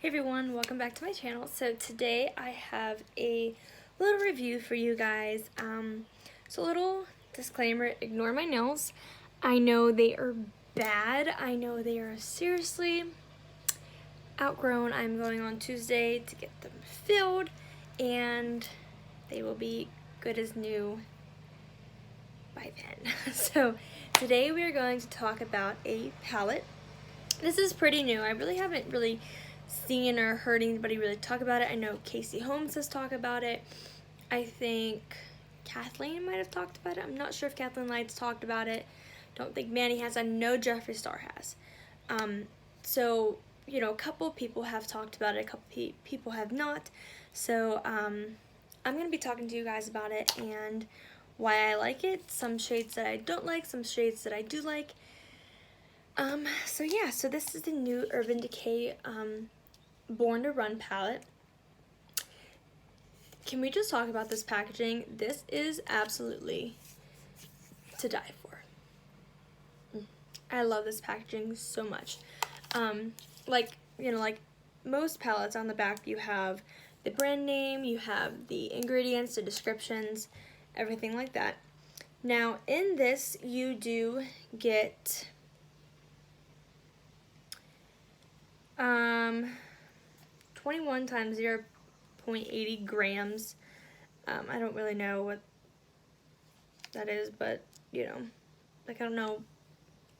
Hey everyone, welcome back to my channel. So today I have a little review for you guys. So a little disclaimer, ignore my nails. I know they are bad. I know they are seriously outgrown. I'm going on Tuesday to get them filled and they will be good as new by then. So today we are going to talk about a palette. This is pretty new. I really haven't seen or heard anybody really talk about it. I know Casey Holmes has talked about it. I think Kathleen might have talked about it. I'm not sure if Kathleen Light's talked about it. Don't think Manny has. I know Jeffree Star has. So, you know, a couple people have talked about it. A couple people have not. So, I'm going to be talking to you guys about it and why I like it. Some shades that I don't like. Some shades that I do like. So yeah, so this is the new Urban Decay Born to Run palette. Can we just talk about this packaging? This is absolutely to die for. I love this packaging so much. Like most palettes, on the back you have the brand name, you have the ingredients, the descriptions, everything like that. Now in this you do get 21 times 0.80 grams. I don't really know what that is, but you know, like I don't know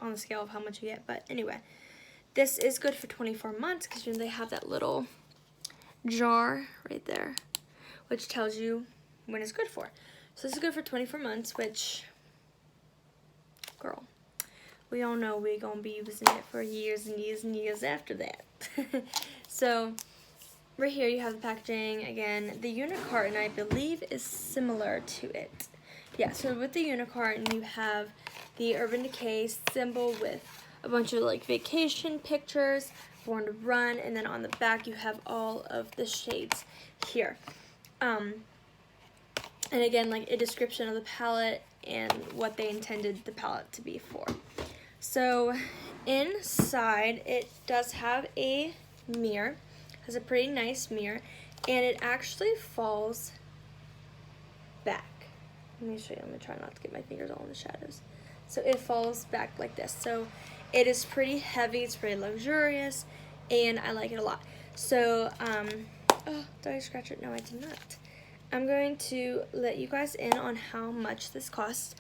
on the scale of how much you get, but anyway, this is good for 24 months because you know, they have that little jar right there, which tells you when it's good for. So this is good for 24 months, which, girl, we all know we're gonna be using it for years and years and years after that. So right here you have the packaging. Again, the unicarton I believe is similar to it. Yeah, so with the unicarton you have the Urban Decay symbol with a bunch of like vacation pictures, Born to Run, and then on the back you have all of the shades here. And again, like a description of the palette and what they intended the palette to be for. So inside it does have a mirror, has a pretty nice mirror, and it actually falls back. Let me show you. I'm gonna try not to get my fingers all in the shadows. So it falls back like this. So it is pretty heavy, it's pretty luxurious, and I like it a lot. So oh, did I scratch it? No, I did not. I'm going to let you guys in on how much this costs.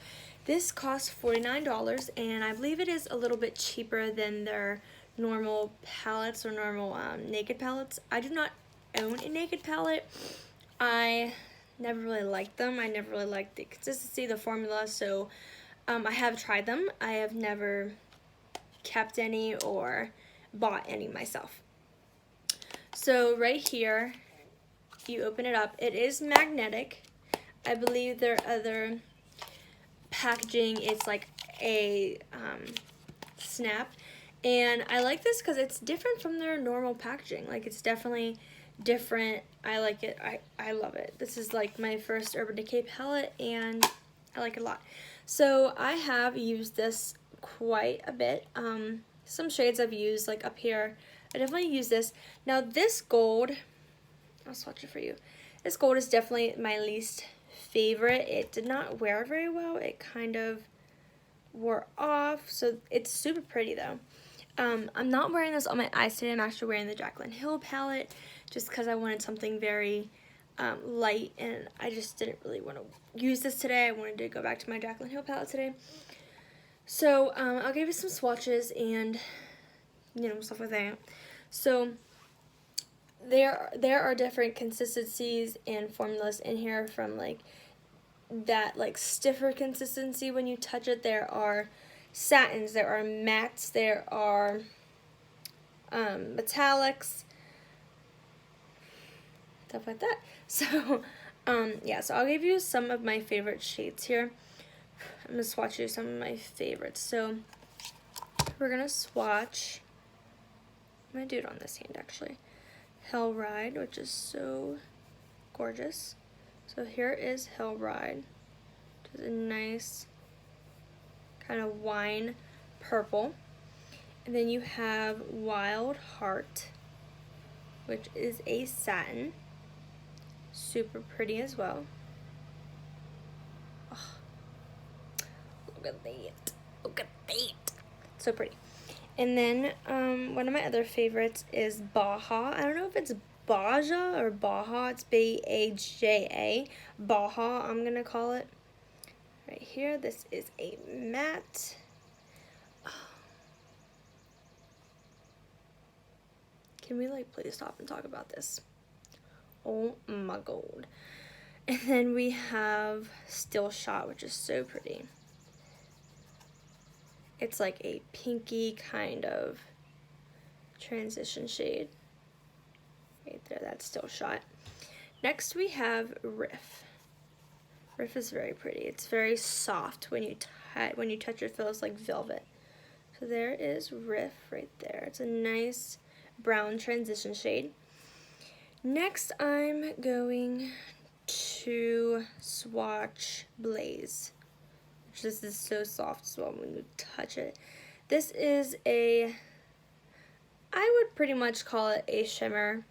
This costs $49, and I believe it is a little bit cheaper than their normal palettes or normal naked palettes. I do not own a naked palette. I never really liked them. I never really liked the consistency, the formula, so I have tried them. I have never kept any or bought any myself. So right here, you open it up. It is magnetic. I believe their other packaging is like a snap, and I like this because it's different from their normal packaging. Like, it's definitely different. I like it. I love it. This is like my first Urban Decay palette and I like it a lot. So I have used this quite a bit. Some shades I've used, like up here, I definitely use this. Now this gold, I'll swatch it for you. This gold is definitely my least favorite. It did not wear very well. It kind of wore off. So it's super pretty though. I'm not wearing this on my eyes today. I'm actually wearing the Jaclyn Hill palette just because I wanted something very light, and I just didn't really want to use this today. I wanted to go back to my Jaclyn Hill palette today. So I'll give you some swatches and you know, stuff like that. So there are different consistencies and formulas in here, from like that like stiffer consistency when you touch it. There are satins, there are mattes, there are metallics, stuff like that. So yeah, so I'll give you some of my favorite shades here. I'm gonna swatch you some of my favorites. So we're gonna swatch, I'm gonna do it on this hand actually. Hell Ride, which is so gorgeous. So here is Hell Ride, which is a nice kind of wine purple. And then you have Wild Heart, which is a satin. Super pretty as well. Oh, look at that. Look at that. So pretty. And then one of my other favorites is Baja. I don't know if it's Baja or Baja. It's B-A-J-A. Baja, I'm going to call it. Right here, this is a matte. Can we like please stop and talk about this? Oh my god. And then we have Still Shot, which is so pretty. It's like a pinky kind of transition shade. Right there, that's Still Shot. Next we have Riff. Riff is very pretty. It's very soft. When you touch it, it feels like velvet. So there is Riff right there. It's a nice brown transition shade. Next I'm going to swatch Blaze. This is so soft as well when you touch it. This is I would pretty much call it a shimmer.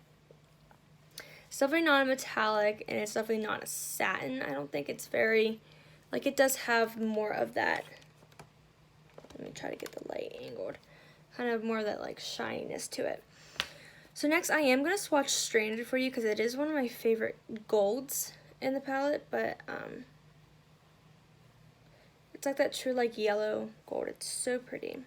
It's definitely not a metallic, and it's definitely not a satin. I don't think it's very, like, it does have more of that, let me try to get the light angled, kind of more of that like shininess to it. So next I am going to swatch Stranded for you because it is one of my favorite golds in the palette, but it's like that true like yellow gold. It's so pretty.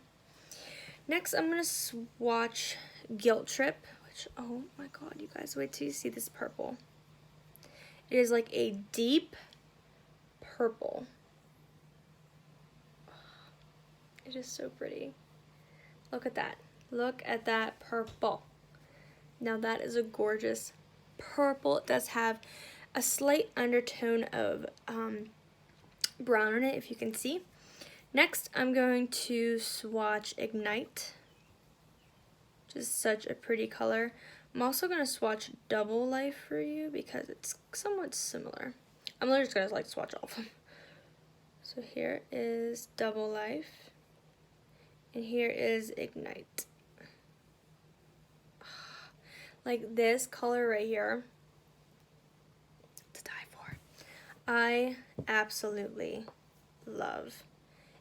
Next I'm going to swatch Guilt Trip, which, oh my god, you guys, wait till you see this purple. It is like a deep purple. It is so pretty. Look at that. Look at that purple. Now that is a gorgeous purple. It does have a slight undertone of brown in it, if you can see. Next, I'm going to swatch Ignite, which is such a pretty color. I'm also going to swatch Double Life for you because it's somewhat similar. I'm literally just going to like swatch all of them. So here is Double Life, and here is Ignite. Like this color right here, to die for. I absolutely love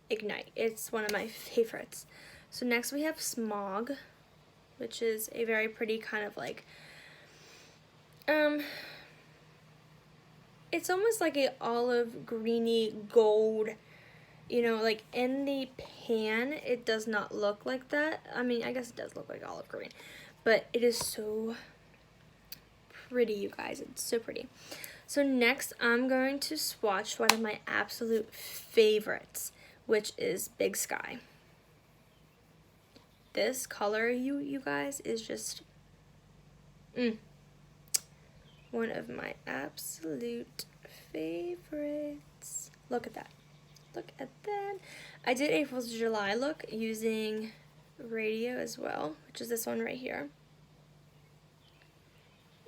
Ignite. It's one of my favorites. So next we have Smog, which is a very pretty kind of like, it's almost like a olive greeny gold, you know, like in the pan it does not look like that. I mean, I guess it does look like olive green, but it is so pretty, you guys. It's so pretty. So next I'm going to swatch one of my absolute favorites, which is Big Sky. This color, you guys, is just one of my absolute favorites. Look at that. Look at that. I did a 4th of July look using Radio as well, which is this one right here.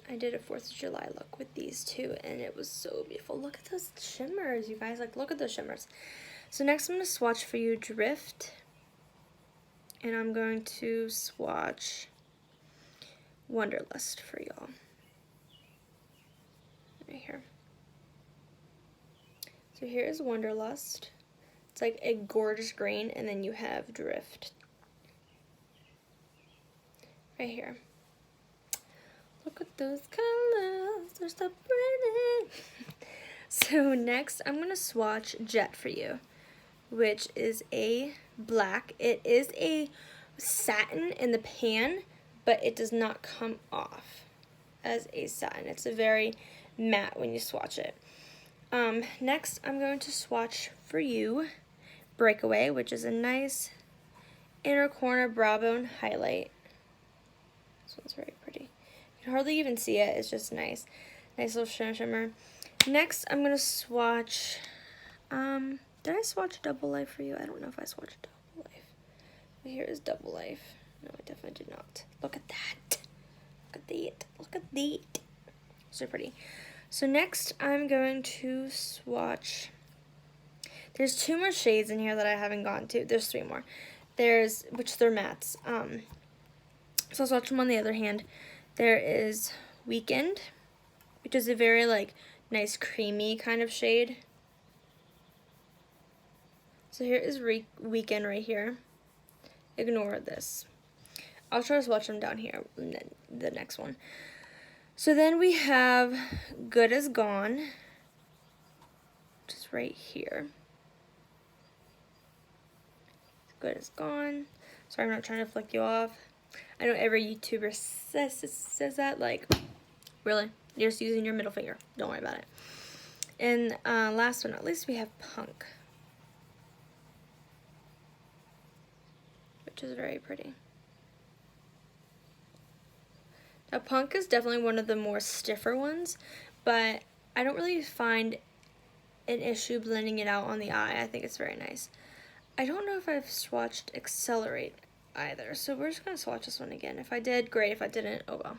I did a 4th of July look with these two, and it was so beautiful. Look at those shimmers, you guys. Like, look at those shimmers. So next I'm going to swatch for you Drift. And I'm going to swatch Wanderlust for y'all. Right here. So here is Wanderlust. It's like a gorgeous green, and then you have Drift. Right here. Look at those colors, they're so pretty. So next I'm going to swatch Jet for you, which is a black. It is a satin in the pan, but it does not come off as a satin. It's a very matte when you swatch it. Next I'm going to swatch for you Breakaway, which is a nice inner corner brow bone highlight. This one's very pretty. You can hardly even see it. It's just nice. Nice little shimmer. Next I'm going to swatch, did I swatch Double Life for you? I don't know if I swatched Double Life. But here is Double Life. No, I definitely did not. Look at that. Look at that. Look at that. So pretty. So next I'm going to swatch, there's 2 more shades in here that I haven't gotten to. There's 3 more. Which they're mattes. So I'll swatch them on the other hand. There is Weekend, which is a very like nice creamy kind of shade. So here is Weekend right here. Ignore this. I'll try to swatch them down here in the next one. So then we have Good As Gone, which is right here. Good As Gone. Sorry, I'm not trying to flick you off. I know every YouTuber says that, like, really? You're just using your middle finger. Don't worry about it. And last but not least, we have Punk, which is very pretty. Now, Punk is definitely one of the more stiffer ones, but I don't really find an issue blending it out on the eye. I think it's very nice. I don't know if I've swatched Accelerate either, so we're just going to swatch this one again. If I did, great. If I didn't, oh well.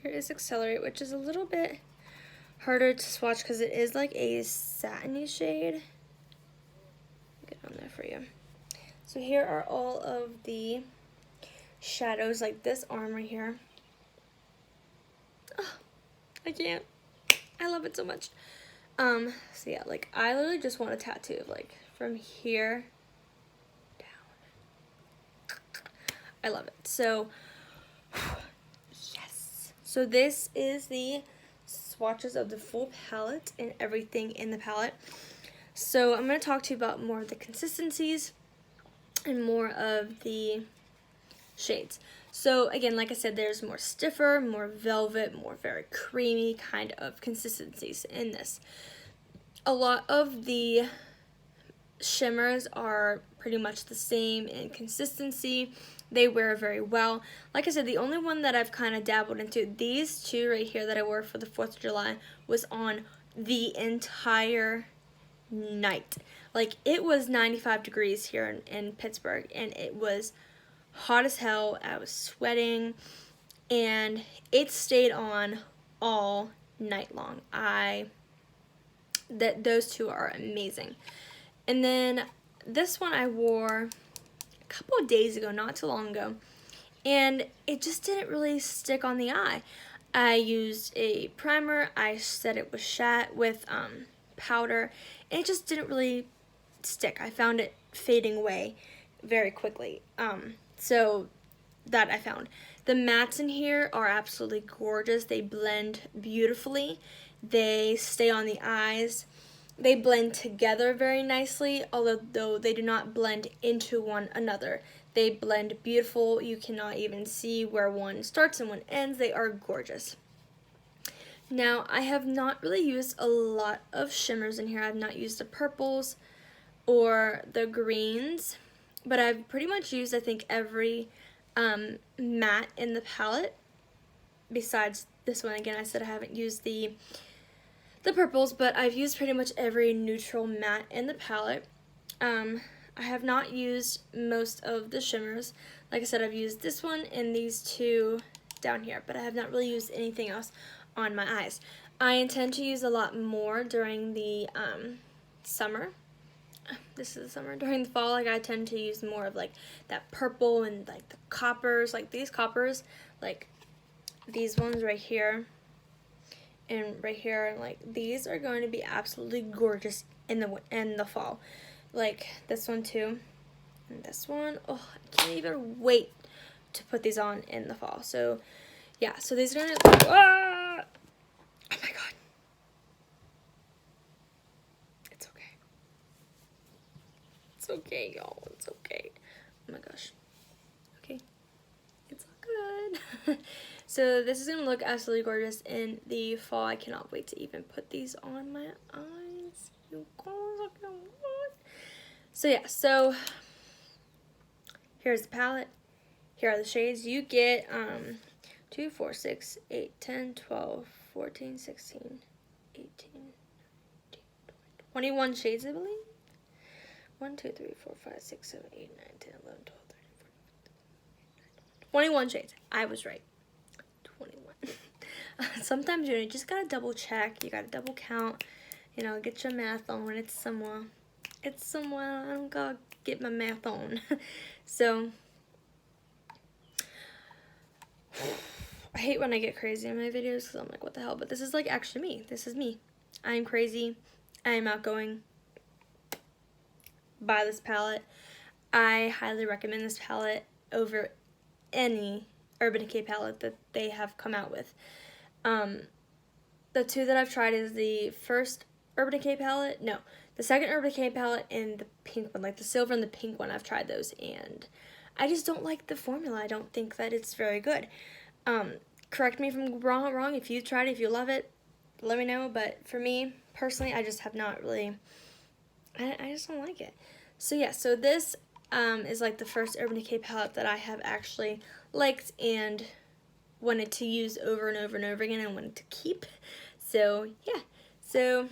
Here is Accelerate, which is a little bit harder to swatch because it is like a satiny shade. Get on there for you. So here are all of the shadows, like this arm right here. Oh, I can't. I love it so much. So yeah, like I literally just want a tattoo of like from here down. I love it. So yes. So this is the swatches of the full palette and everything in the palette. So I'm going to talk to you about more of the consistencies and more of the shades. So again, like I said, there's more stiffer, more velvet, more very creamy kind of consistencies in this. A lot of the shimmers are pretty much the same in consistency. They wear very well. Like I said, the only one that I've kind of dabbled into, these two right here that I wore for the 4th of July, was on the entire night. Like, it was 95 degrees here in Pittsburgh, and it was hot as hell. I was sweating, and it stayed on all night long. Those two are amazing. And then this one I wore a couple of days ago, not too long ago, and it just didn't really stick on the eye. I used a primer. I set it with powder, and it just didn't really stick. I found it fading away very quickly. So that I found. The mattes in here are absolutely gorgeous. They blend beautifully. They stay on the eyes. They blend together very nicely, although they do not blend into one another. They blend beautiful. You cannot even see where one starts and one ends. They are gorgeous. Now, I have not really used a lot of shimmers in here. I've not used the purples or the greens, but I've pretty much used, I think, every matte in the palette besides this one. Again, I said I haven't used the purples, but I've used pretty much every neutral matte in the palette. I have not used most of the shimmers. Like I said, I've used this one and these two down here, but I have not really used anything else on my eyes. I intend to use a lot more during the summer. This is the summer. During the fall, like I tend to use more of like that purple and like the coppers, like these coppers, like these ones right here and right here. Like these are going to be absolutely gorgeous in the fall. Like this one too, and this one. Oh, I can't even wait to put these on in the fall. So yeah, so these are gonna. Ah! Oh my god. It's okay. It's okay, y'all. It's okay. Oh my gosh. Okay. It's all good. So this is going to look absolutely gorgeous in the fall. I cannot wait to even put these on my eyes. You guys, I can't wait. So yeah, so here's the palette. Here are the shades. You get 2, 4, 6, 8, 10, 12, 14, 16, 18, 19, 20, 21 shades, I believe. 1, 2, 3, 4, 5, 6, 7, 8, 9, 10, 11, 12, 13, 14, 15, 21 shades. I was right. 21. Sometimes you just gotta double check. You gotta double count. You know, get your math on when it's somewhere. I don't gotta get my math on. So, I hate when I get crazy in my videos because I'm like, what the hell? But this is like actually me. This is me. I'm crazy. I am outgoing. Buy this palette. I highly recommend this palette over any Urban Decay palette that they have come out with. The two that I've tried is the first Urban Decay palette. No, the second Urban Decay palette and the pink one, like the silver and the pink one. I've tried those, and I just don't like the formula. I don't think that it's very good. Correct me if I'm wrong. If you tried it, if you love it, let me know. But for me, personally, I just have not really, I just don't like it. So yeah, so this is like the first Urban Decay palette that I have actually liked and wanted to use over and over and over again and wanted to keep. So yeah, so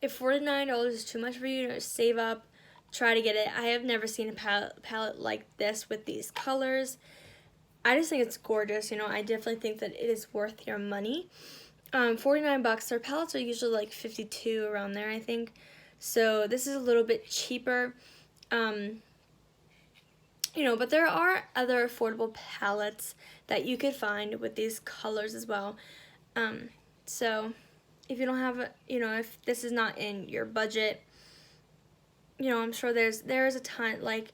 if $49 is too much for you, save up, try to get it. I have never seen a palette like this with these colors. I just think it's gorgeous. You know, I definitely think that it is worth your money. 49 bucks. Their palettes are usually like 52 around there, I think. So this is a little bit cheaper. You know, but there are other affordable palettes that you could find with these colors as well. So if you don't have, you know, if this is not in your budget, you know, I'm sure there's a ton, like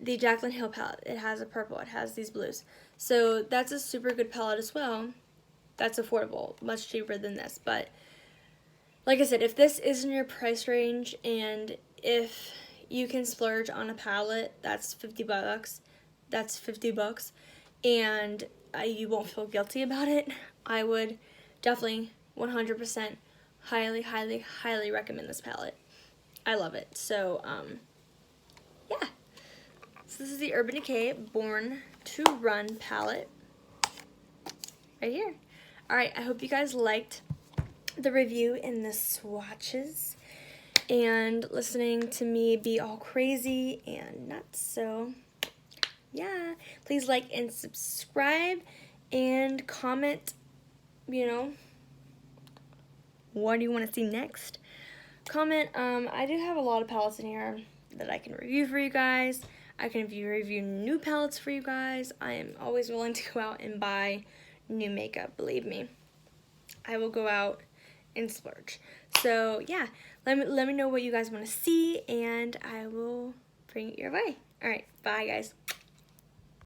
the Jaclyn Hill palette. It has a purple, it has these blues. So that's a super good palette as well. That's affordable, much cheaper than this. But like I said, if this is in your price range and if you can splurge on a palette that's 50 bucks, that's 50 bucks, and you won't feel guilty about it, I would definitely 100% highly, highly, highly recommend this palette. I love it. So, yeah. So this is the Urban Decay Born to Run palette right here. Alright, I hope you guys liked the review and the swatches and listening to me be all crazy and nuts. So, yeah. Please like and subscribe and comment, you know, what do you want to see next? Comment. I do have a lot of palettes in here that I can review for you guys. I can review new palettes for you guys. I am always willing to go out and buy new makeup, believe me. I will go out and splurge. So yeah, let me know what you guys want to see and I will bring it your way. Alright, bye guys.